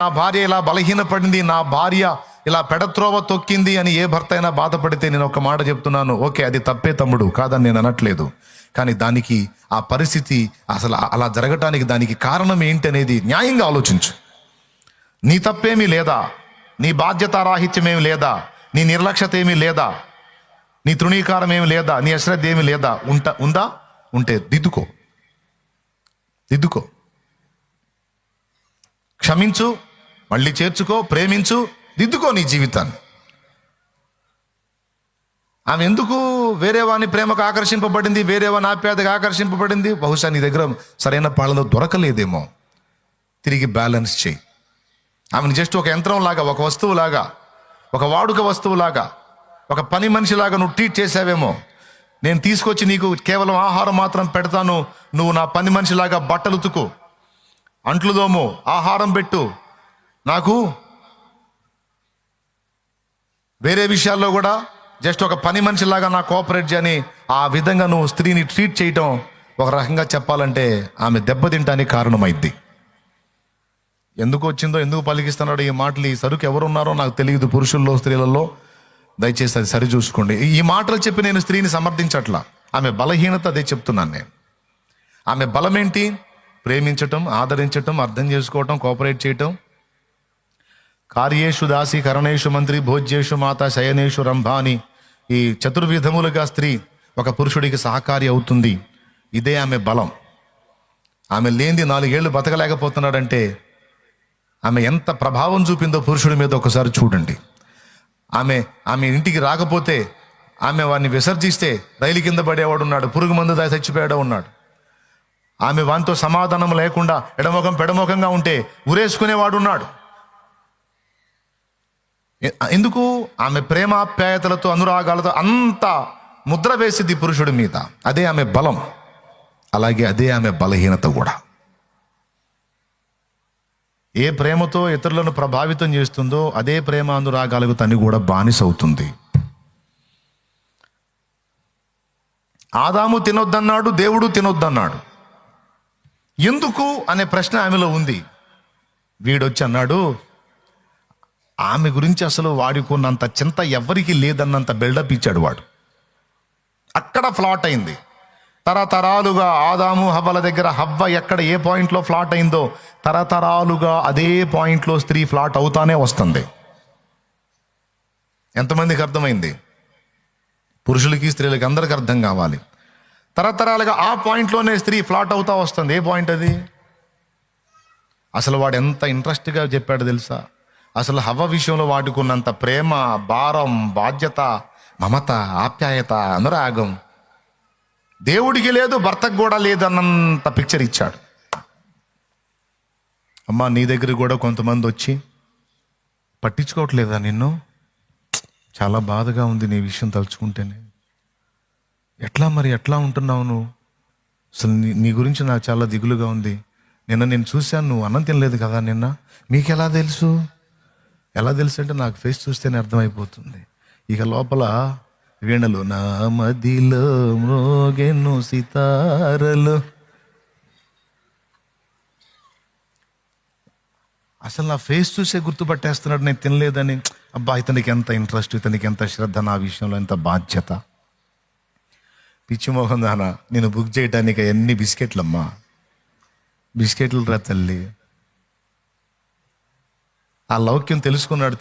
నా భార్య ఇలా బలహీనపడింది, నా భార్య ఇలా పెడత్రోవ తొక్కింది అని ఏ భర్త అయినా బాధపడితే నేను ఒక మాట చెప్తున్నాను, ఓకే అది తప్పే తమ్ముడు, కాదని నేను అనట్లేదు. కానీ దానికి ఆ పరిస్థితి అసలు అలా జరగటానికి దానికి కారణం ఏంటి అనేది న్యాయంగా ఆలోచించు. నీ తప్పేమీ లేదా, నీ బాధ్యతారాహిత్యం ఏమి లేదా, నీ నిర్లక్ష్యత ఏమీ లేదా, నీ తృణీకారం ఏమి లేదా, నీ అశ్రద్ధ ఏమి లేదా. ఉందా? ఉంటే దిద్దుకో, క్షమించు, మళ్ళీ చేర్చుకో, ప్రేమించు, దిద్దుకో నీ జీవితాన్ని. ఆమె ఎందుకు వేరే వాని ప్రేమకు ఆకర్షింపబడింది, వేరే వాని ఆప్యాయతకు ఆకర్షింపబడింది? బహుశా నీ దగ్గర సరైన పాలన దొరకలేదేమో. తిరిగి బ్యాలెన్స్ చేయి. ఆమెను జస్ట్ ఒక యంత్రంలాగా, ఒక వస్తువులాగా, ఒక వాడుక వస్తువులాగా, ఒక పని మనిషిలాగా నువ్వు ట్రీట్ చేసావేమో. నేను తీసుకొచ్చి నీకు కేవలం ఆహారం మాత్రం పెడతాను, నువ్వు నా పని మనిషిలాగా బట్టలు ఉతుకు, అంట్లు దోము, ఆహారం పెట్టు, నాకు వేరే విషయాల్లో కూడా జస్ట్ ఒక పని మనిషిలాగా నా కోఆపరేట్ చేయని ఆ విధంగా నువ్వు స్త్రీని ట్రీట్ చేయటం ఒక రకంగా చెప్పాలంటే ఆమె దెబ్బతింటానికి కారణమైద్ది. ఎందుకు వచ్చిందో, ఎందుకు పలికిస్తున్నాడో ఈ మాటలు, ఈ సరుకు ఎవరున్నారో నాకు తెలియదు, పురుషుల్లో స్త్రీలలో. దయచేసి అది సరి చూసుకోండి. ఈ మాటలు చెప్పి నేను స్త్రీని సమర్థించట్లా, ఆమె బలహీనత అదే చెప్తున్నాను నేను. ఆమె బలం ఏంటి? ప్రేమించటం, ఆదరించటం, అర్థం చేసుకోవటం, కోఆపరేట్ చేయటం. కార్యేషు దాసి కరణేషు మంత్రి భోజ్యేషు మాత శయనేషు రంభాని. ఈ చతుర్విధములుగా స్త్రీ ఒక పురుషుడికి సహకారి అవుతుంది. ఇదే ఆమె బలం. ఆమె లేనిది 4 ఏళ్ళు బతకలేకపోతున్నాడంటే ఆమె ఎంత ప్రభావం చూపిందో పురుషుడి మీద ఒకసారి చూడండి. ఆమె ఇంటికి రాకపోతే, ఆమె వాడిని విసర్జిస్తే రైలు కింద పడేవాడు ఉన్నాడు, పురుగు మందు దాచి చచ్చిపోయాడు ఉన్నాడు. ఆమె వానితో సమాధానం లేకుండా పెడముఖంగా ఉంటే ఉరేసుకునేవాడు ఉన్నాడు. ఎందుకు? ఆమె ప్రేమాప్యాయతలతో, అనురాగాలతో అంత ముద్ర వేసింది పురుషుడి మీద. అదే ఆమె బలం. అలాగే అదే ఆమె బలహీనత కూడా. ఏ ప్రేమతో ఇతరులను ప్రభావితం చేస్తుందో అదే ప్రేమ అనురాగాలకు తను కూడా బానిస అవుతుంది. ఆదాము తినొద్దన్నాడు, దేవుడు తినొద్దన్నాడు. ఎందుకు అనే ప్రశ్న ఆమెలో ఉంది. వీడొచ్చి అన్నాడు, ఆమె గురించి అసలు వాడుకున్నంత చింత ఎవరికి లేదన్నంత బిల్డప్ ఇచ్చాడు వాడు. అక్కడ ఫ్లాట్ అయింది. తరతరాలుగా ఆదాము హవ్వల దగ్గర హవ్వ ఎక్కడ ఏ పాయింట్లో ఫ్లాట్ అయిందో తరతరాలుగా అదే పాయింట్లో స్త్రీ ఫ్లాట్ అవుతానే వస్తుంది. ఎంతమందికి అర్థమైంది? పురుషులకి, స్త్రీలకి, అందరికి అర్థం కావాలి. తరతరాలుగా ఆ పాయింట్లోనే స్త్రీ ఫ్లాట్ అవుతా వస్తుంది. ఏ పాయింట్ అది? అసలు వాడు ఎంత ఇంట్రెస్ట్గా చెప్పాడు తెలుసా? అసలు హవ్వ విషయంలో వాడుకున్నంత ప్రేమ, భారం, బాధ్యత, మమత, ఆప్యాయత, అనురాగం దేవుడికి లేదు, భర్తకు కూడా లేదన్నంత పిక్చర్ ఇచ్చాడు. అమ్మా, నీ దగ్గర కూడా కొంతమంది వచ్చి పట్టించుకోవట్లేదా నిన్ను? చాలా బాధగా ఉంది నీ విషయం తలుచుకుంటేనే. ఎట్లా ఉంటున్నావు నువ్వు? అసలు నీ గురించి నాకు చాలా దిగులుగా ఉంది. నేను చూశాను, నువ్వు అన్నం తినలేదు కదా నిన్న. మీకు ఎలా తెలుసు అంటే నాకు ఫేస్ చూస్తేనే అర్థమైపోతుంది. ఇక లోపల వీణలు, నా మదిలో మ్రోగెను సితారలు. అసలు నా ఫేస్ చూసే గుర్తుపట్టేస్తున్నాడు నేను తినలేదని. అబ్బా, ఇతనికి ఎంత ఇంట్రెస్ట్, ఇతనికి ఎంత శ్రద్ధ, నా విషయంలో ఎంత బాధ్యత. పిచ్చిమోహన్ దానా, నేను బుక్ చేయడానికి ఎన్ని బిస్కెట్లమ్మా, బిస్కెట్లు రా తల్లి. ఆ లౌక్యం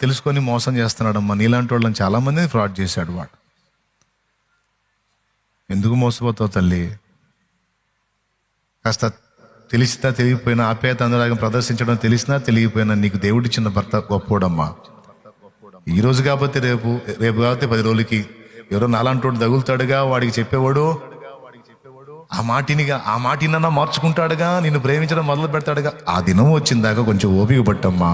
తెలుసుకొని మోసం చేస్తున్నాడమ్మా. నీలాంటి వాళ్ళని చాలామందిని ఫ్రాడ్ చేశాడు వాడు. ఎందుకు మోసపోతావు తల్లి? కాస్త తెలిసినా తెలియకపోయినా ఆప్యాయత, అనురాగం ప్రదర్శించడం తెలిసినా తెలియకపోయినా నీకు దేవుడిచ్చిన భర్త గొప్పోడమ్మా. ఈరోజు కాకపోతే రేపు కాకపోతే 10 రోజులకి ఎవరో నాలాంటి తగులుతాడుగా, వాడికి చెప్పేవాడు ఆ మాటినన్నా మార్చుకుంటాడుగా, నిన్ను ప్రేమించడం మొదలు పెడతాడుగా. ఆ దినం వచ్చిందాకా కొంచెం ఓపిక పట్టమ్మా,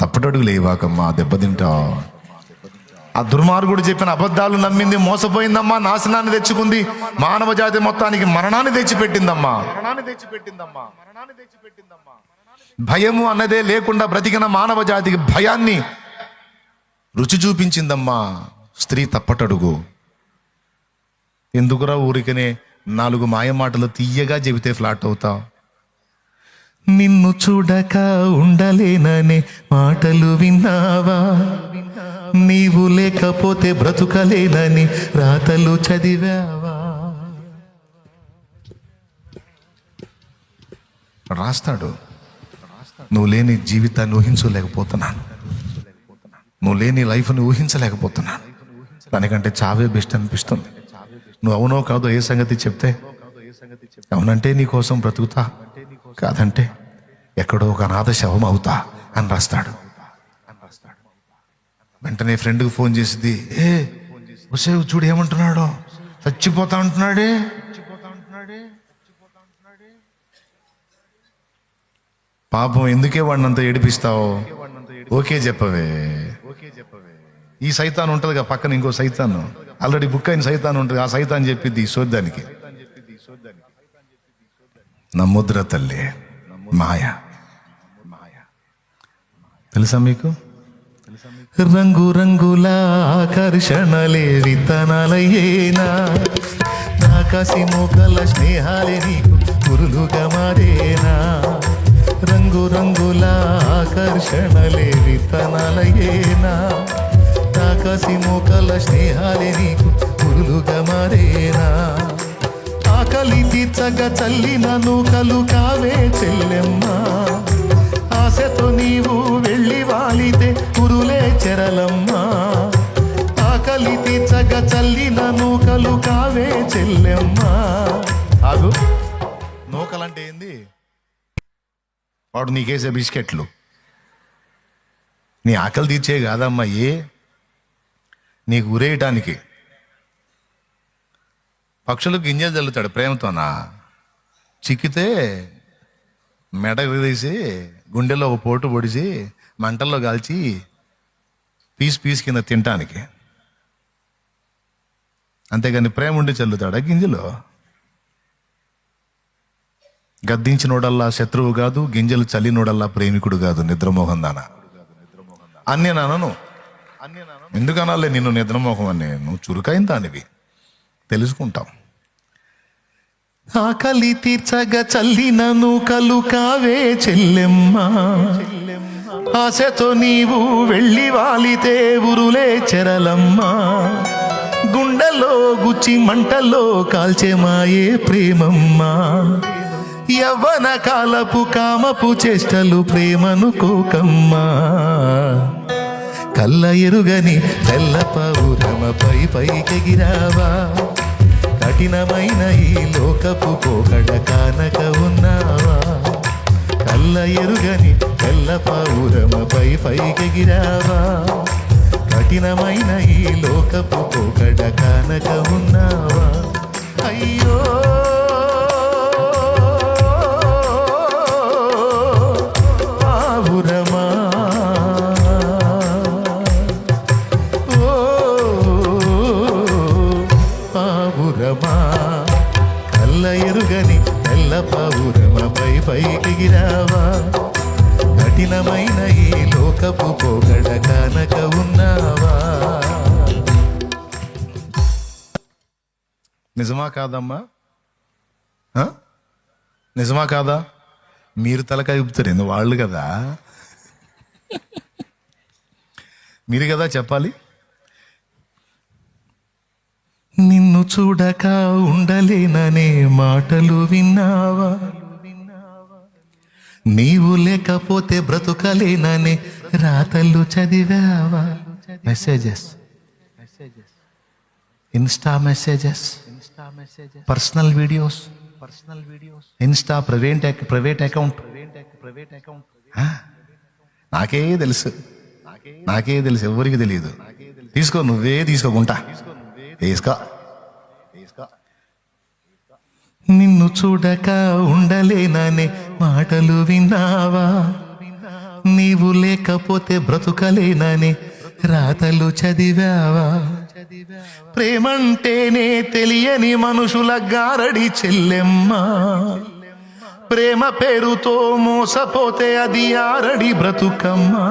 తప్పటడుగు లేవాకమ్మా, దెబ్బతింటా. ఆ దుర్మార్గుడు చెప్పిన అబద్ధాలు నమ్మింది, మోసపోయిందమ్మా, నాశనాన్ని తెచ్చుకుంది, మానవ జాతి మొత్తానికి మరణాన్ని తెచ్చిపెట్టిందమ్మా. భయము అన్నదే లేకుండా బ్రతికిన మానవ జాతికి భయాన్ని రుచి చూపించిందమ్మా స్త్రీ తప్పటడుగు. ఎందుకురా ఊరికనే 4 మాయ మాటలు తీయగా చెబితే ఫ్లాట్ అవుతావు? నిన్ను చూడక ఉండలేననే మాటలు విన్నావా? నీవు లేకపోతే బ్రతుకలేనని రాతలు చదివావా? రాస్తాడు, నువ్వు లేని జీవితాన్ని ఊహించలేకపోతున్నాను, నువ్వు లేని లైఫ్ని ఊహించలేకపోతున్నాను, దానికంటే చావే బెస్ట్ అనిపిస్తుంది. నువ్వు అవునో కాదో ఏ సంగతి చెప్తే, అవునంటే నీ కోసం బ్రతుకుతా, కాదంటే ఎక్కడో ఒక అనాథ శవం అవుతా అని రాస్తాడు. వెంటనే ఫ్రెండ్కి ఫోన్ చేసింది, వసే చూడు ఏమంటున్నాడో, చచ్చిపోతా అంటున్నాడే. పాపం ఎందుకే వాడిని అంత ఏడిపిస్తావు? ఓకే చెప్పవే. ఈ సైతాన్ ఉంటుందిగా పక్కన, ఇంకో సైతాన్ ఆల్రెడీ బుక్ అయిన సైతాన్ ఉంటుంది, ఆ సైతాన్ చెప్పిద్ది ఈ సోద్దానికి, నమ్ముద్ర తల్లి మాయ. తెలుసా మీకు? రంగు రంగుల ఆకర్షణలే విత్తనాలయ్యేనా, ఆకాశి మోకల స్నేహాలే నీకు గురులుగా మారేనా. రంగు రంగుల ఆకర్షణలే విత్తనాలయ్యేనా, ఆకాశి మోకల స్నేహాలే నీకు గురులుగా మారేనా. ఆకలి తీర్చగా చల్లిన నూకలు కావే చెల్లెమ్మా, ఆశతో నీవు వెళ్ళి వాలితే కురులే చెరలమ్మా. ఆకలి తీర్చగా చల్లిన నూకలు కావే చెల్లెమ్మా. ఆగు, నూకలంటే ఏంది? వాడు నీకేసే బిస్కెట్లు. నీ ఆకలి తీర్చే కాదమ్మా, నీకు ఉరేయటానికి. పక్షులకు గింజలు చల్లుతాడు ప్రేమతోనా, చిక్కితే మెడ తీసి గుండెలో ఒక పోటు పొడిచి మంటల్లో కాల్చి పీస్ కింద తినటానికి. అంతేగాని ప్రేమ ఉండి చల్లుతాడా గింజలు? గద్దించినోడల్లా శత్రువు కాదు, గింజలు చల్లినోడల్లా ప్రేమికుడు కాదు. నిద్రమోహం దానా అన్నీ నాను, ఎందుకనాలే నిన్ను నిద్రమోహం అని? నువ్వు చురుకైన దానివి, తెలుసుకుంటాం. ఆకలి తీర్చగా చల్లిన నూకలు కావే చెల్లెమ్మా, ఆశతో నీవు వెళ్ళి వాలితే ఉరులే చెరలమ్మా. గుండెలో గుచ్చి మంటల్లో కాల్చే మాయే ప్రేమమ్మా. యవ్వన కాలపు కామపు చేష్టలు ప్రేమను కోకమ్మా. కళ్ళ ఎరుగని తెల్ల పౌరమపై పైకెగిరావా, కఠినమైన ఈ లోకపు పోకడ కానక ఉన్నావా. కళ్ళ ఎరుగని తెల్ల పౌరమపై పైకెగిరావా, కఠినమైన ఈ లోకపు పోకడ కానక ఉన్నావా. అయ్యో పావురమా, పావురమా, కళ్ళ ఎరుగని తెల్ల పావురమపై పైకిగిరావా, కఠినమైన ఈ లోకపు పోగడ కానక ఉన్నావా. నిజమా కాదమ్మా? నిజమా కాదా? మీరు తలకాయ ఊపుతారు, వాళ్ళు కదా, మీరు కదా చెప్పాలి. నిన్ను చూడక ఉండలేననే మాటలు విన్నావా, నీవు లేకపోతే బ్రతుకలేననే రాతలు చదివావా. Messages, insta messages, personal videos, insta private account. నాకే తెలుసు, ఎవరికి తెలియదు. తీసుకో, నువ్వే తీసుకోకుంటా తీసుకో. నిన్ను చూడక ఉండలేననే మాటలు విన్నావా, నీవు లేకపోతే బ్రతుకలేననే రాతలు చదివావా. ప్రేమంటేనే తెలియని మనుషుల గారడి చెల్లెమ్మా, ప్రేమ పేరుతో మోసపోతే అది ఆరడి బ్రతుకమ్మా.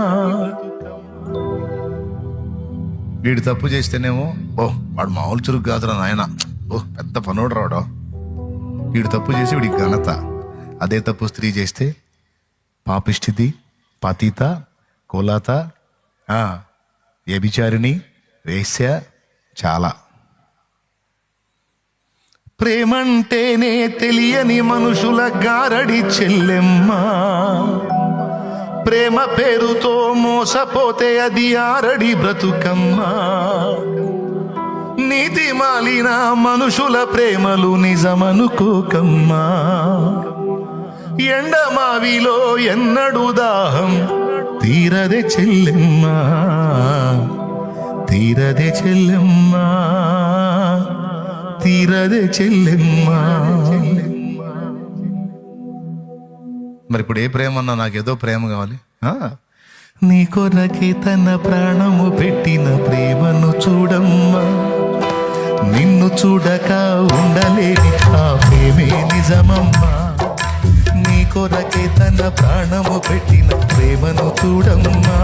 వీడు తప్పు చేస్తేనేమో, వాడు మామూలు చురుకు కాదురా నాయన, పెద్ద పనోడు రావడం. వీడు తప్పు చేసి వీడికి ఘనత. అదే తప్పు స్త్రీ చేస్తే పాపిష్టిది, పతిత, కులత, వ్యభిచారిణి, వేశ్య, చాలా. ప్రేమంటేనే తెలియని మనుషుల గారడి చెల్లెమ్మ. ప్రేమ పేరుతో మోసపోతే అది ఆరడి బ్రతుకమ్మ. నీతి మాలిన మనుషుల ప్రేమలు నిజమనుకోకమ్మా. ఎండమావిలో ఎన్నడు దాహం తీరదే చెల్లెమ్మా, తీరదే చెల్లెమ్మా, తీరదే చెల్లెమ్మా. మరి ఇప్పుడు ఏ ప్రేమ అన్నా నాకేదో ప్రేమ కావాలి. నీ కొరకే తన ప్రాణము పెట్టిన ప్రేమను చూడమ్మా. నిన్ను చూడక ఉండలేని ఆ ప్రేమే నిజమమ్మా. నీ కొరకే తన ప్రాణము పెట్టిన ప్రేమను చూడమ్మా.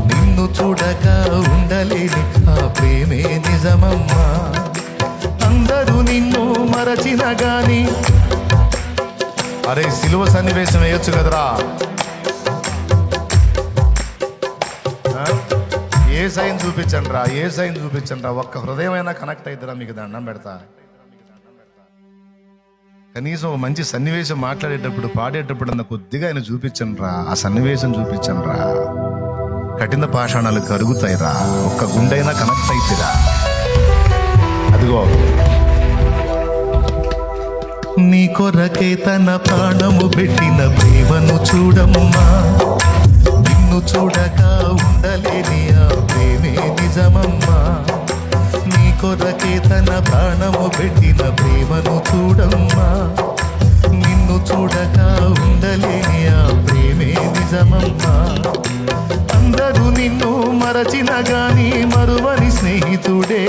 నిన్ను చూడక ఉండలేని ఆ ప్రేమే నిజమమ్మా. అందరూ నిన్ను మరచిన గాని, అరే సిలువ సన్నివేశం వేయొచ్చు కదరా. ఏ సైన్ చూపించండి రా, ఏ సైన్ చూపించండి రా. ఒక్క హృదయమైనా కనెక్ట్ అవుతారా? మీకు దండం పెడతా. కనీసం ఒక మంచి సన్నివేశం మాట్లాడేటప్పుడు, పాడేటప్పుడు అన్న కొద్దిగా ఆయన చూపించండి రా. ఆ సన్నివేశం చూపించండి రా. కఠిన పాషాణాలు కరుగుతాయి రా. ఒక్క గుండైనా కనెక్ట్ అయితేరా. అదిగో నీ కొరకే తన ప్రాణము పెట్టిన ప్రేమను చూడమ్మా. నిన్ను చూడక ఉండలేని ఆ ప్రేమే నిజమమ్మా. నీ కొరకే తన ప్రాణము పెట్టిన ప్రేమను చూడమ్మా. నిన్ను చూడక ఉండలేని ఆ ప్రేమే నిజమమ్మా. అందరూ నిన్ను మరచిన గాని మరువని స్నేహితుడే.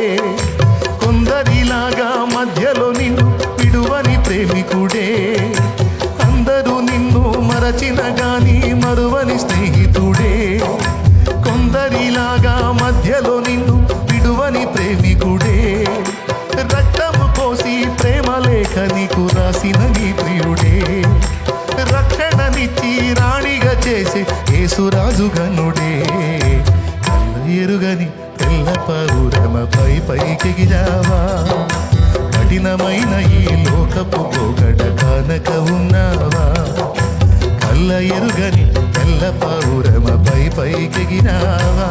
కొందరిలాగా మధ్యలో నిన్ను విడువని ప్రేమికుడే. అందరూ నిన్ను మరచిన గాని మరువని స్నేహితుడే. కొందరిలాగా మధ్యలో నిన్ను విడువని ప్రేమికుడే. రక్తము పోసి ప్రేమ లేఖ నీకు రాసిన నీ ప్రియుడే. రక్షణనిచ్చి రాణిగా చేసే యేసురాజు గనుడే. కళ్ళ ఎరుగని తెల్ల పౌరమపై పైకెగిరావా. కఠినమైన ఈ లోకపు పోగడ కానక ఉన్నావా. కళ్ళ ఎరుగని తెల్ల పౌరమపై పైకెగిరావా.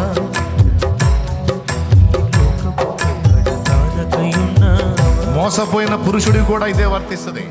మోసపోయిన పురుషుడికి కూడా ఇదే వర్తిస్తుంది.